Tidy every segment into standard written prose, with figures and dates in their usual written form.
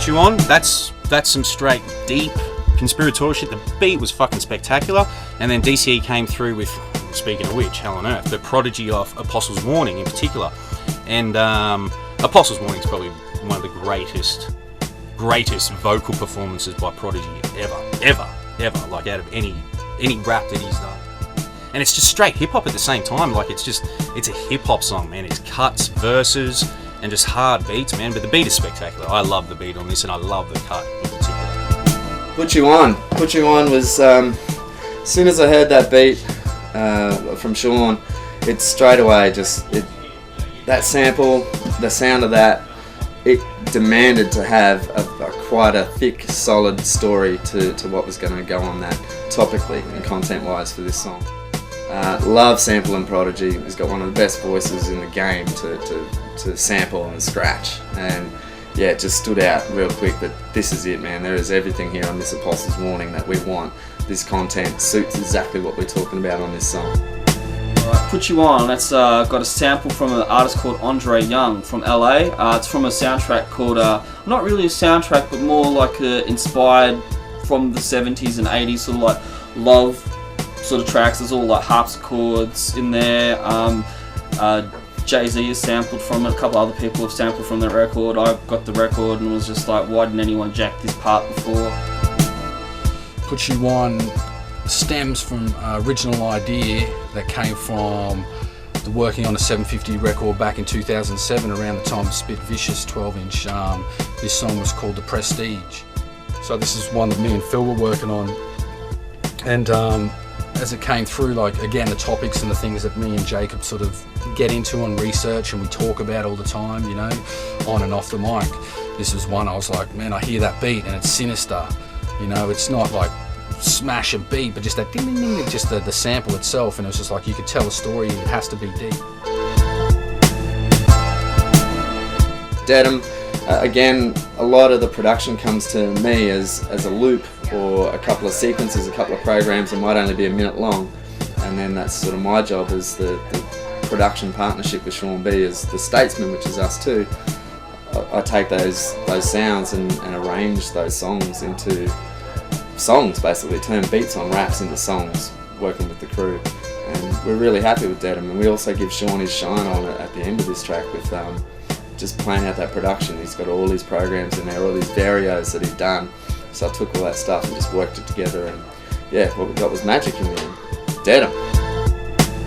Put You On, that's some straight deep conspiratorial shit. The beat was fucking spectacular, and then DCE came through with, speaking of which, Hell on Earth, the prodigy of Apostle's Warning in particular. And Apostle's Warning is probably one of the greatest vocal performances by Prodigy ever, like out of any rap that he's done. And it's just straight hip hop at the same time. Like it's a hip hop song, man. It's cuts, verses, and just hard beats, man. But the beat is spectacular. I love the beat on this, and I love the cut in particular. Put You On was, as soon as I heard that beat from Sean, it's straight away that sample, the sound of that, it demanded to have quite a thick, solid story to what was going to go on that topically and content-wise for this song. Love sampling Prodigy. He's got one of the best voices in the game to sample and scratch, and yeah, it just stood out real quick. But this is it, man. There is everything here on this Apostle's Warning that we want. This content suits exactly what we're talking about on this song. Alright, Put You On, that's got a sample from an artist called Andre Young from LA. It's from a soundtrack called, not really a soundtrack, but more like inspired from the 70s and 80s, sort of like love sort of tracks. There's all like harpsichords in there. Jay-Z has sampled from it, a couple other people have sampled from the record. I got the record and was just like, why didn't anyone jack this part before? Put You On stems from an original idea that came from working on a 750 record back in 2007, around the time of Spit Vicious 12-inch. This song was called The Prestige. So this is one that me and Phil were working on, and as it came through, like again, the topics and the things that me and Jacob sort of get into and research and we talk about all the time, you know, on and off the mic. This was one I was like, man, I hear that beat and it's sinister, you know, it's not like smash a beat, but just that ding ding ding, just the sample itself, and it was just like you could tell a story, it has to be deep. Dedham, again, a lot of the production comes to me as a loop or a couple of sequences, a couple of programs that might only be a minute long, and then that's sort of my job as the production partnership with Sean B as the statesman, which is us too. I take those sounds and arrange those songs into songs, basically turn beats on raps into songs, working with the crew, and we're really happy with Dedham. And we also give Sean his shine on it at the end of this track with just playing out that production. He's got all his programs in there, all these varios that he's done. So I took all that stuff and just worked it together, and yeah, what we got was magic in the end. Dedham.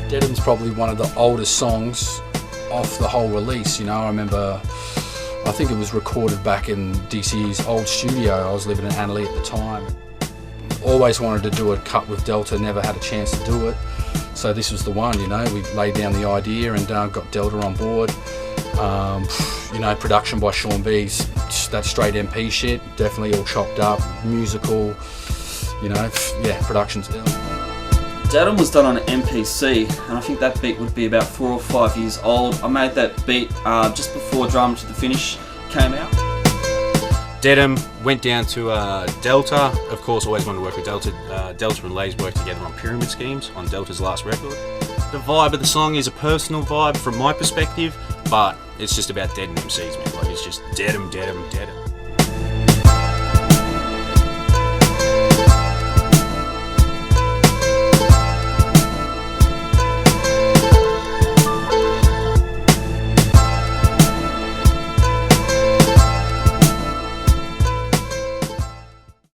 Dedham's probably one of the oldest songs off the whole release, you know. I remember, I think it was recorded back in DCE's old studio. I was living in Annalee at the time. Always wanted to do a cut with Delta, never had a chance to do it. So this was the one, you know. We laid down the idea and got Delta on board. You know, production by Sean B, that straight MP shit, definitely all chopped up, musical, you know, yeah, production's ill. Dedham was done on an MPC, and I think that beat would be about 4 or 5 years old. I made that beat just before Drum to the Finish came out. Dedham went down to Delta. Of course, always wanted to work with Delta. Delta and Lays worked together on Pyramid Schemes on Delta's last record. The vibe of the song is a personal vibe from my perspective, but it's just about Dedham MCs, man. Like, it's just Dedham.